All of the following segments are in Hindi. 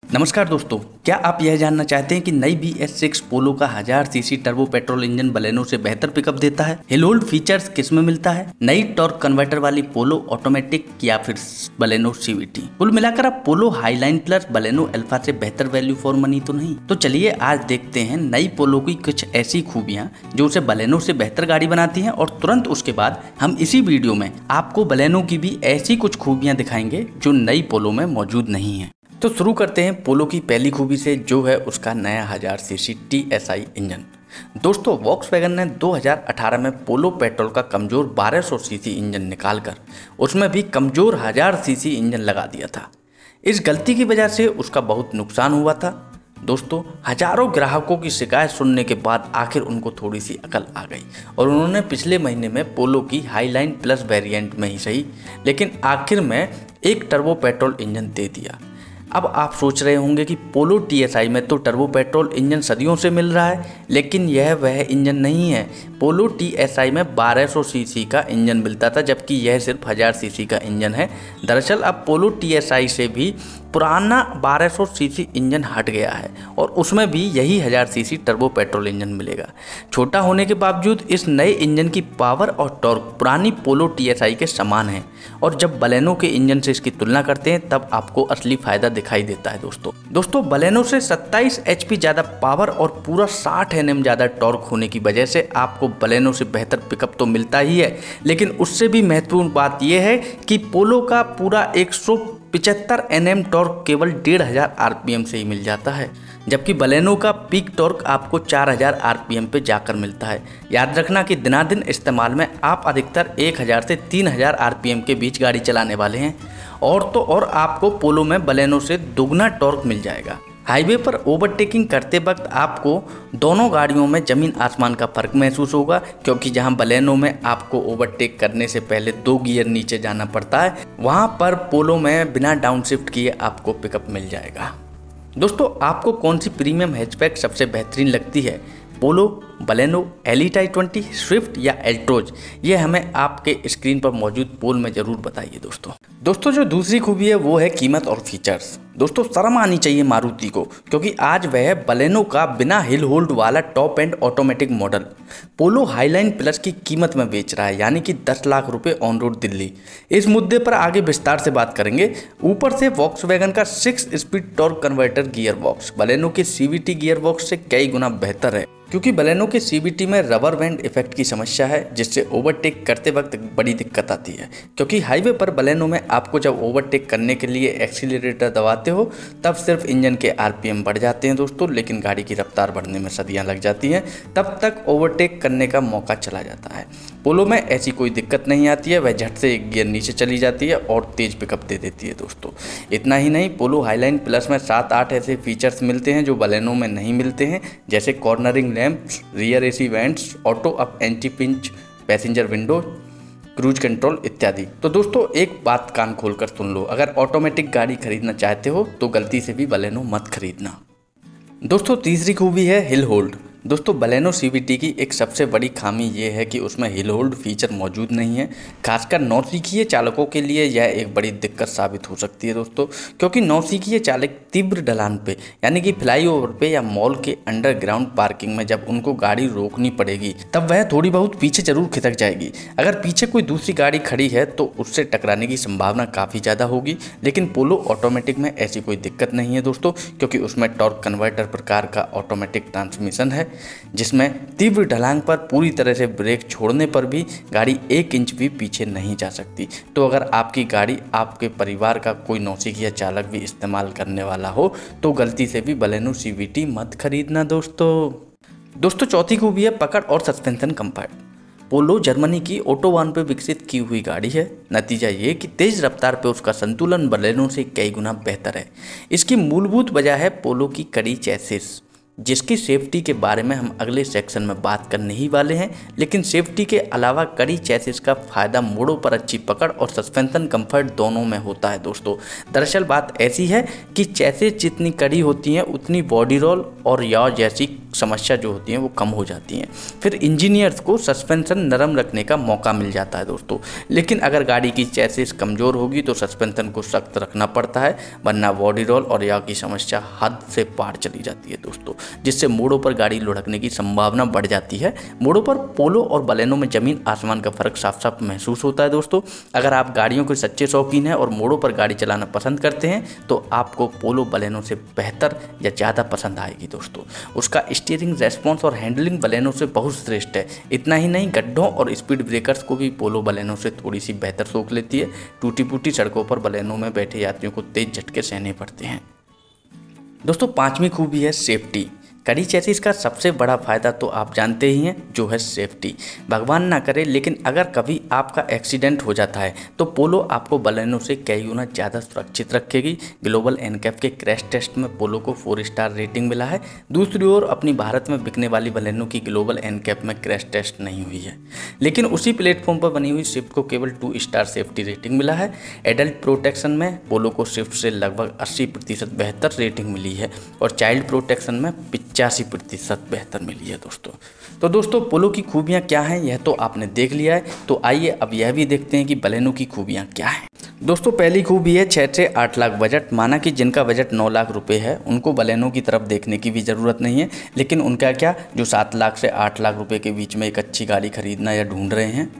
नमस्कार दोस्तों, क्या आप यह जानना चाहते हैं कि नई BS6 पोलो का 1000 CC turbo petrol engine Baleno से बेहतर पिकअप देता है? हिल होल्ड फीचर्स किस में मिलता है? नई टॉर्क कन्वर्टर वाली पोलो ऑटोमेटिक या फिर बलेनो CVT? कुल मिलाकर अब पोलो हाईलाइन प्लस बलेनो अल्फा से बेहतर वैल्यू फॉर मनी तो नहीं? तो चलिए आज देखते हैं नई पोलो की कुछ ऐसी खूबियां जो उसे बलेनो से बेहतर गाड़ी बनाती हैं, और तुरंत उसके बाद हम इसी वीडियो में आपको बलेनो की भी ऐसी कुछ खूबियां दिखाएंगे जो नई पोलो में मौजूद नहीं है। तो शुरू करते हैं पोलो की पहली खूबी से, जो है उसका नया 1000 सीसी TSI इंजन। दोस्तों, वॉक्सवैगन ने 2018 में पोलो पेट्रोल का कमजोर 1200 सीसी इंजन निकालकर उसमें भी कमजोर 1000 सीसी इंजन लगा दिया था। इस गलती की वजह से उसका बहुत नुकसान हुआ था। दोस्तों, हजारों ग्राहकों की शिकायत सुनने के बाद आखिर उनको थोड़ी सी अकल आ गई और उन्होंने पिछले महीने में पोलो की हाईलाइन प्लस वेरिएंट में ही सही, लेकिन आखिर में एक टर्बो पेट्रोल इंजन दे दिया। अब आप सोच रहे होंगे कि पोलो TSI में तो टर्बो पेट्रोल इंजन सदियों से मिल रहा है, लेकिन यह वह इंजन नहीं है। पोलो TSI में 1200 सीसी का इंजन मिलता था, जबकि यह सिर्फ 1000 सीसी का इंजन है। दरअसल अब पोलो TSI से भी पुराना 1200 सीसी इंजन हट गया है और उसमें भी यही 1000 सीसी टर्बो पेट्रोल इंजन मिलेगा। छोटा होने के बावजूद इस नए इंजन की पावर और टॉर्क पुरानी पोलो TSI के समान है, और जब बलेनो के इंजन से इसकी तुलना करते हैं तब आपको असली फायदा दिखाई देता है। दोस्तों बलेनो से 27 HP ज़्यादा पावर और पूरा 60 Nm ज़्यादा टॉर्क होने की वजह से आपको बलेनो से बेहतर पिकअप तो मिलता ही है, लेकिन उससे भी महत्वपूर्ण बात यह है कि पोलो का पूरा 175 Nm टॉर्क केवल 1500 RPM से ही मिल जाता है, जबकि बलेनो का पीक टॉर्क आपको 4000 RPM पे जाकर मिलता है। याद रखना कि दिनादिन इस्तेमाल में आप अधिकतर 1000 से 3000 RPM के बीच गाड़ी चलाने वाले हैं, और तो और आपको पोलो में बलेनो से दोगुना टॉर्क मिल जाएगा। हाईवे पर ओवरटेकिंग करते वक्त आपको दोनों गाड़ियों में ज़मीन आसमान का फ़र्क महसूस होगा, क्योंकि जहां बलेनो में आपको ओवरटेक करने से पहले 2 गियर नीचे जाना पड़ता है, वहां पर पोलो में बिना डाउनशिफ्ट किए आपको पिकअप मिल जाएगा। दोस्तों, आपको कौन सी प्रीमियम हैचबैक सबसे बेहतरीन लगती है? पोलो, बलेनो, एलीट i20, स्विफ्ट या एल्ट्रोज? ये हमें आपके स्क्रीन पर मौजूद पोल में ज़रूर बताइए। दोस्तों जो दूसरी खूबी है वो है कीमत और फीचर्स। दोस्तों, शर्म आनी चाहिए मारुति को, क्योंकि आज वह बलेनो का बिना हिल होल्ड वाला top and automatic model polo highline plus की कीमत में बेच रहा है, यानी कि 10 लाख रुपए ऑन रोड दिल्ली। इस मुद्दे पर आगे विस्तार से बात करेंगे। ऊपर से वॉक्सवैगन का 6 speed torque converter gear box Baleno के CVT गियर बॉक्स से कई गुना बेहतर है, क्योंकि बलेनो के CVT में रबर बैंड इफेक्ट की समस्या है, जिससे ओवरटेक करते वक्त बड़ी दिक्कत आती है। क्योंकि हाईवे पर बलेनो में आपको जब ओवरटेक करने के लिए एक्सीलरेटर दबाते हो तब सिर्फ इंजन के RPM बढ़ जाते हैं दोस्तों, लेकिन गाड़ी की रफ्तार बढ़ने में सदियां लग जाती हैं, तब तक ओवरटेक करने का मौका चला जाता है। पोलो में ऐसी कोई दिक्कत नहीं आती है, वह झट से एक गियर नीचे चली जाती है और तेज पिकअप दे देती है। दोस्तों, इतना ही नहीं, पोलो हाईलाइन प्लस में 7-8 ऐसे फीचर्स मिलते हैं जो बलेनो में नहीं मिलते हैं, जैसे cornering lamps, rear AC vents, auto up anti pinch passenger window, cruise control इत्यादि। तो दोस्तों, एक बात कान खोलकर सुन लो, अगर ऑटोमेटिक गाड़ी खरीदना चाहते हो तो गलती से भी बलेनो मत खरीदना। दोस्तों, तीसरी खूबी है हिल होल्ड। दोस्तों, बलेनो CVT की एक सबसे बड़ी खामी ये है कि उसमें हिल होल्ड फीचर मौजूद नहीं है। खासकर नौसिखिए चालकों के लिए यह एक बड़ी दिक्कत साबित हो सकती है दोस्तों, क्योंकि नौसिखिए चालक तीव्र ढलान पे, यानी कि फ्लाईओवर पे या मॉल के अंडरग्राउंड पार्किंग में जब उनको गाड़ी रोकनी पड़ेगी तब वह थोड़ी बहुत पीछे जरूर खिसक जाएगी। अगर पीछे कोई दूसरी गाड़ी खड़ी है तो उससे टकराने की संभावना काफ़ी ज़्यादा होगी, लेकिन पोलो ऑटोमेटिक में ऐसी कोई दिक्कत नहीं है दोस्तों, क्योंकि उसमें टॉर्क कन्वर्टर प्रकार का ऑटोमेटिक ट्रांसमिशन है, जिसमें तीव्र ढलान पर पूरी तरह से ब्रेक छोड़ने पर भी गाड़ी 1 इंच भी पीछे नहीं जा सकती। तो अगर आपकी गाड़ी आपके परिवार का कोई नौसिखिया चालक भी इस्तेमाल करने वाला हो तो गलती से भी बलेनो CVT मत खरीदना दोस्तों, चौथी खूबी है पकड़ और सस्पेंशन कंफर्ट। पोलो जर्मनी की ऑटोबान पर विकसित की हुई गाड़ी है। नतीजा ये कि तेज रफ्तार पर उसका संतुलन बलेनो से कई गुना बेहतर है। इसकी मूलभूत वजह है पोलो की कड़ी चैसिस। जिसकी सेफ्टी के बारे में हम अगले सेक्शन में बात करने ही वाले हैं। लेकिन सेफ्टी के अलावा कड़ी चेसिस का फायदा मोड़ों पर अच्छी पकड़ और सस्पेंशन कंफर्ट दोनों में होता है दोस्तों। दरअसल बात ऐसी है कि चेसिस जितनी कड़ी होती हैं उतनी बॉडी रोल और याव जैसी समस्या जो होती है वो कम हो जाती हैं। फिर इंजीनियर्स को सस्पेंशन नरम रखने का मौका मिल जाता है दोस्तों। लेकिन अगर गाड़ी की चेसिस कमज़ोर होगी तो सस्पेंशन को सख्त रखना पड़ता है, वरना बॉडी रोल और याव की समस्या हद से पार चली जाती है दोस्तों, जिससे मोड़ों पर गाड़ी लुढ़कने की संभावना बढ़ जाती है। मोड़ों पर पोलो और बलेनो में ज़मीन आसमान का फ़र्क साफ साफ महसूस होता है दोस्तों। अगर आप गाड़ियों के सच्चे शौकीन हैं और मोड़ों पर गाड़ी चलाना पसंद करते हैं तो आपको पोलो बलेनो से बेहतर या ज़्यादा पसंद आएगी दोस्तों। उसका स्टीयरिंग रेस्पॉन्स और हैंडलिंग बलेनो से बहुत श्रेष्ठ है। इतना ही नहीं, गड्ढों और स्पीड ब्रेकर्स को भी पोलो बलेनो से थोड़ी सी बेहतर सोख लेती है। टूटी फूटी सड़कों पर बलेनो में बैठे यात्रियों को तेज झटके सहने पड़ते हैं। दोस्तों, पांचवी खूबी है सेफ्टी। कड़ी चेसिस का सबसे बड़ा फायदा तो आप जानते ही हैं, जो है सेफ्टी। भगवान ना करे लेकिन अगर कभी आपका एक्सीडेंट हो जाता है तो पोलो आपको बलेनो से कई गुना ज़्यादा सुरक्षित रखेगी। ग्लोबल एनकैप के क्रैश टेस्ट में पोलो को 4 स्टार रेटिंग मिला है। दूसरी ओर अपनी भारत में बिकने वाली बलेनो की ग्लोबल एनकैप में क्रैश टेस्ट नहीं हुई है, लेकिन उसी प्लेटफॉर्म पर बनी हुई स्विफ्ट को केवल 2 स्टार सेफ्टी रेटिंग मिला है। एडल्ट प्रोटेक्शन में पोलो को स्विफ्ट से लगभग 80% बेहतर रेटिंग मिली है और चाइल्ड प्रोटेक्शन में 85% बेहतर मिली है दोस्तों। तो दोस्तों, पोलो की खूबियाँ क्या हैं यह तो आपने देख लिया है, तो आइए अब यह भी देखते हैं कि बलेनो की खूबियाँ क्या हैं। दोस्तों, पहली खूबी है 6 से 8 लाख बजट। माना कि जिनका बजट 9 लाख रुपए है उनको बलेनो की तरफ देखने की भी ज़रूरत नहीं है, लेकिन उनका क्या, जो 7 लाख से 8 लाख रुपए के बीच में एक अच्छी गाड़ी खरीदना या ढूंढ रहे हैं,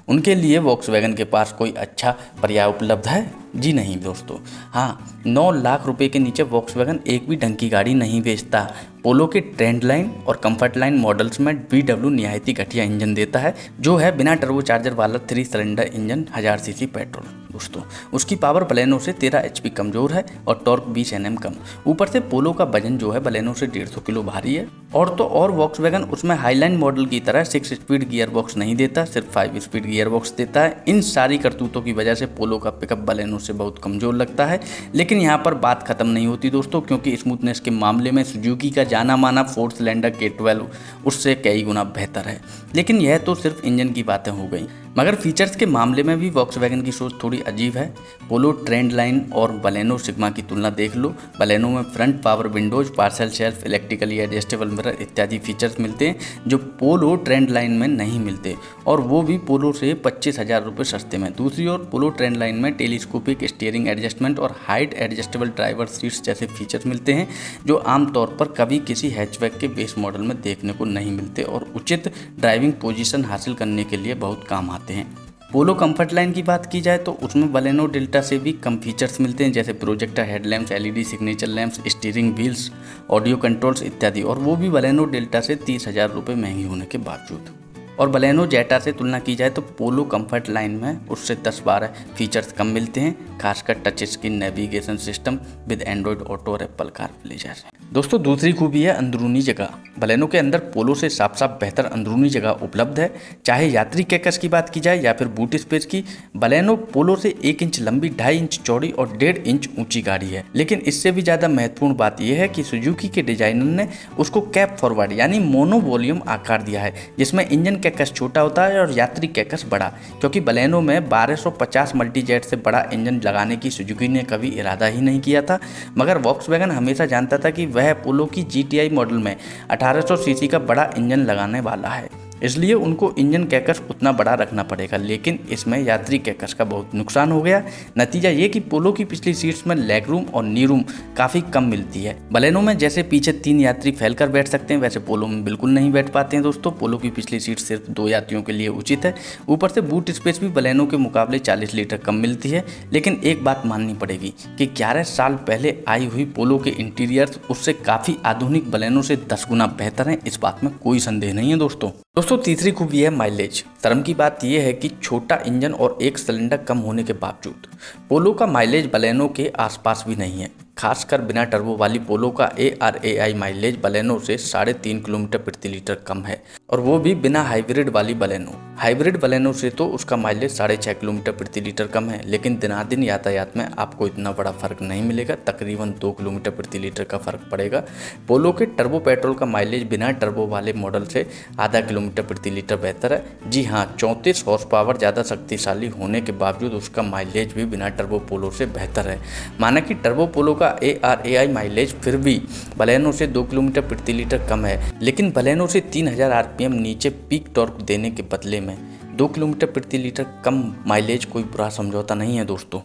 उनके लिए वॉक्सवैगन के पास कोई अच्छा पर्याय उपलब्ध है? जी नहीं दोस्तों। हाँ, 9 लाख रुपए के नीचे वॉक्सवैगन एक भी ढंग की गाड़ी नहीं बेचता। पोलो के ट्रेंड लाइन और कंफर्ट लाइन मॉडल्स में BW निहायती घटिया इंजन देता है, जो है बिना टर्बोचार्जर वाला 3 सिलेंडर इंजन 1000 सीसी पेट्रोल दोस्तों। उसकी पावर बलेनो से 13 HP कमज़ोर है और टॉर्क 20 Nm कम। ऊपर से पोलो का वजन जो है बलेनो से 150 किलो भारी है। और तो और वॉक्सवैगन उसमें हाईलाइन मॉडल की तरह 6 स्पीड गियर बॉक्स नहीं देता, सिर्फ 5 स्पीड गियर बॉक्स देता है। इन सारी करतूतों की वजह से पोलो का पिकअप बलेनो से बहुत कमज़ोर लगता है। लेकिन यहाँ पर बात ख़त्म नहीं होती दोस्तों, क्योंकि स्मूथनेस के मामले में सुजुकी का जाना माना 4 सिलेंडर K12 उससे कई गुना बेहतर है। लेकिन यह तो सिर्फ इंजन की बातें हो गई, मगर फीचर्स के मामले में भी वॉक्सवैगन की सोच थोड़ी अजीब है। पोलो ट्रेंड लाइन और बलेनो सिग्मा की तुलना देख लो। बलेनो में front power Windows, parcel shelf, electrically adjustable mirror इत्यादि फीचर्स मिलते हैं जो पोलो ट्रेंड लाइन में नहीं मिलते, और वो भी पोलो से 25,000 रुपये सस्ते में। दूसरी ओर पोलो ट्रेंड लाइन में टेलीस्कोपिक स्टीयरिंग एडजस्टमेंट और हाइट एडजस्टेबल ड्राइवर सीट्स जैसे फीचर्स मिलते हैं जो आमतौर पर कभी किसी हैचबैक के बेस मॉडल में देखने को नहीं मिलते और उचित ड्राइविंग पोजीशन हासिल करने के लिए बहुत काम आते हैं। पोलो कंफर्ट लाइन की बात की जाए तो उसमें बलेनो डेल्टा से भी कम फीचर्स मिलते हैं, जैसे projector headlamps, LED signature lamps, steering wheels, audio controls इत्यादि, और वो भी बलेनो डेल्टा से 30,000 रुपये महंगी होने के बावजूद। और बलेनो जेटा से तुलना की जाए तो पोलो कंफर्ट लाइन में उससे 10-12 फीचर्स कम मिलते हैं, खासकर touch screen navigation system with Android auto और एप्पल कारप्ले जैसे। दोस्तों, दूसरी खूबी है अंदरूनी जगह। बलेनो के अंदर पोलो से साफ साफ बेहतर अंदरूनी जगह उपलब्ध है। चाहे यात्री कैकस की बात की जाए या फिर बूट स्पेस की, बलेनो पोलो से 1 इंच लंबी, 2.5 इंच चौड़ी और 1.5 इंच ऊंची गाड़ी है। लेकिन इससे भी ज़्यादा महत्वपूर्ण बात यह है कि सुजुकी के डिजाइनर ने उसको कैप फॉरवर्ड यानी मोनो वॉल्यूम आकार दिया है, जिसमें इंजन कैकस छोटा होता है और यात्री कैकस बड़ा, क्योंकि बलेनो में 1250 मल्टीजेट से बड़ा इंजन लगाने की सुजुकी ने कभी इरादा ही नहीं किया था। मगर वॉक्सवैगन हमेशा जानता था कि वह पोलो की GTI मॉडल में 1800 सीसी का बड़ा इंजन लगाने वाला है, इसलिए उनको इंजन कैकस उतना बड़ा रखना पड़ेगा। लेकिन इसमें यात्री कैकस का बहुत नुकसान हो गया। नतीजा ये कि पोलो की पिछली सीट्स में लेग रूम और नी रूम काफ़ी कम मिलती है। बलेनो में जैसे पीछे 3 यात्री फैलकर बैठ सकते हैं, वैसे पोलो में बिल्कुल नहीं बैठ पाते हैं दोस्तों। पोलो की पिछली सीट सिर्फ 2 यात्रियों के लिए उचित है। ऊपर से बूट स्पेस भी बलेनो के मुकाबले 40 लीटर कम मिलती है। लेकिन एक बात माननी पड़ेगी कि 11 साल पहले आई हुई पोलो के इंटीरियर्स उससे काफ़ी आधुनिक बलेनो से 10 गुना बेहतर हैं, इस बात में कोई संदेह नहीं है दोस्तों। तीसरी खूबी है माइलेज। शर्म की बात यह है कि छोटा इंजन और 1 सिलेंडर कम होने के बावजूद पोलो का माइलेज बलेनो के आसपास भी नहीं है। खासकर बिना टर्बो वाली पोलो का ARAI माइलेज बलेनो से 3.5 किलोमीटर प्रति लीटर कम है, और वो भी बिना हाइब्रिड वाली बलेनो। हाइब्रिड बलेनो से तो उसका माइलेज 6.5 किलोमीटर प्रति लीटर कम है, लेकिन दिनादिन यातायात में आपको इतना बड़ा फर्क नहीं मिलेगा, तकरीबन 2 किलोमीटर प्रति लीटर का फर्क पड़ेगा। पोलो के टर्बो पेट्रोल का माइलेज बिना टर्बो वाले मॉडल से आधा किलोमीटर प्रति लीटर बेहतर है। जी हाँ, 34 हॉर्स पावर ज़्यादा शक्तिशाली होने के बावजूद उसका माइलेज भी बिना टर्बो पोलो से बेहतर है। माना कि टर्बो पोलो का ARAI माइलेज फिर भी बलेनो से 2 किलोमीटर प्रति लीटर कम है, लेकिन बलेनो से 3000 RPM नीचे पीक टॉर्क देने के बदले में 2 किलोमीटर प्रति लीटर कम माइलेज कोई बुरा समझौता नहीं है दोस्तों।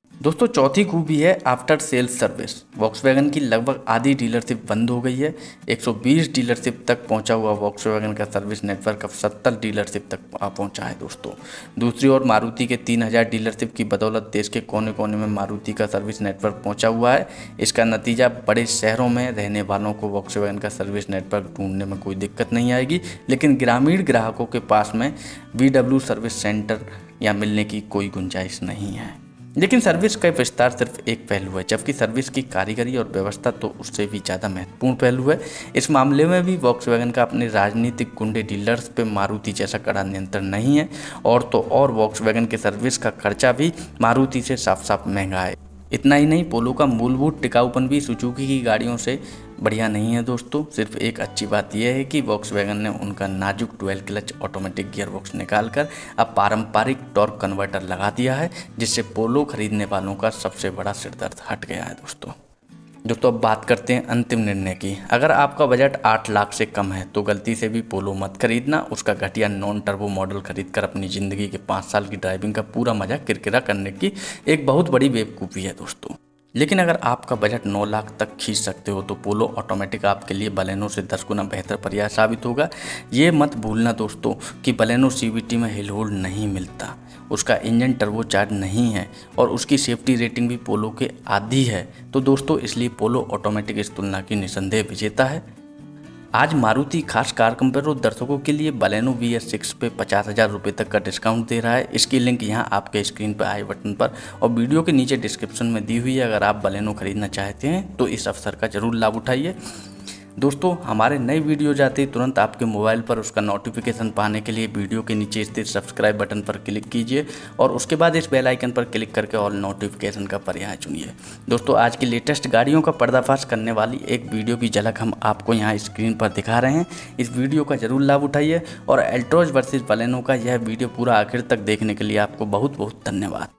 चौथी खूबी है आफ्टर सेल्स सर्विस। वॉक्सवैगन की लगभग आधी डीलरशिप बंद हो गई है। 120 डीलरशिप तक पहुंचा हुआ वॉक्सवैगन का सर्विस नेटवर्क अब 70 डीलरशिप तक पहुंचा है दोस्तों। दूसरी ओर मारुति के 3000 डीलरशिप की बदौलत देश के कोने कोने में मारुति का सर्विस नेटवर्क पहुंचा हुआ है। इसका नतीजा बड़े शहरों में रहने वालों को वॉक्सवैगन का सर्विस नेटवर्क ढूंढने में कोई दिक्कत नहीं आएगी, लेकिन ग्रामीण ग्राहकों के पास में VW सर्विस सेंटर या मिलने की कोई गुंजाइश नहीं है। लेकिन सर्विस का विस्तार सिर्फ एक पहलू है, जबकि सर्विस की कारीगरी और व्यवस्था तो उससे भी ज़्यादा महत्वपूर्ण पहलू है। इस मामले में भी वॉक्सवैगन का अपने राजनीतिक गुंडे डीलर्स पे मारुति जैसा कड़ा नियंत्रण नहीं है, और तो और वॉक्सवैगन के सर्विस का खर्चा भी मारुति से साफ साफ महंगा है। इतना ही नहीं, पोलो का मूलभूत टिकाऊपन भी सुजुकी की गाड़ियों से बढ़िया नहीं है दोस्तों। सिर्फ एक अच्छी बात यह है कि वॉक्सवैगन ने उनका नाजुक डुअल क्लच ऑटोमेटिक गियरबॉक्स निकालकर अब पारंपरिक टॉर्क कन्वर्टर लगा दिया है, जिससे पोलो खरीदने वालों का सबसे बड़ा सिरदर्द हट गया है दोस्तों। अब बात करते हैं अंतिम निर्णय की। अगर आपका बजट 8 लाख से कम है तो गलती से भी पोलो मत खरीदना। उसका घटिया नॉन टर्बो मॉडल खरीदकर अपनी ज़िंदगी के 5 साल की ड्राइविंग का पूरा मजा किरकिरा करने की एक बहुत बड़ी बेवकूफ़ी है दोस्तों। लेकिन अगर आपका बजट 9 लाख तक खींच सकते हो तो पोलो ऑटोमेटिक आपके लिए बलेनो से 10 गुना बेहतर पर्याय साबित होगा। ये मत भूलना दोस्तों कि बलेनो CVT में हिल होल्ड नहीं मिलता, उसका इंजन टर्बोचार्ज नहीं है, और उसकी सेफ्टी रेटिंग भी पोलो के आधी है। तो दोस्तों इसलिए पोलो ऑटोमेटिक इस तुलना की निसंदेह विजेता है। आज मारुति खास कार कंपेरो दर्शकों के लिए बलेनो VS6 पे 50,000 रुपये तक का डिस्काउंट दे रहा है। इसकी लिंक यहाँ आपके स्क्रीन पर आई बटन पर और वीडियो के नीचे डिस्क्रिप्शन में दी हुई है। अगर आप बलेनो खरीदना चाहते हैं तो इस अवसर का जरूर लाभ उठाइए दोस्तों। हमारे नई वीडियो जाते ही तुरंत आपके मोबाइल पर उसका नोटिफिकेशन पाने के लिए वीडियो के नीचे स्थित सब्सक्राइब बटन पर क्लिक कीजिए और उसके बाद इस बेल आइकन पर क्लिक करके ऑल नोटिफिकेशन का पर्याय चुनिए। दोस्तों आज की लेटेस्ट गाड़ियों का पर्दाफाश करने वाली एक वीडियो की झलक हम आपको यहाँ स्क्रीन पर दिखा रहे हैं। इस वीडियो का जरूर लाभ उठाइए और एल्ट्रोज वर्सेस बलेनो का यह वीडियो पूरा आखिर तक देखने के लिए आपको बहुत बहुत धन्यवाद।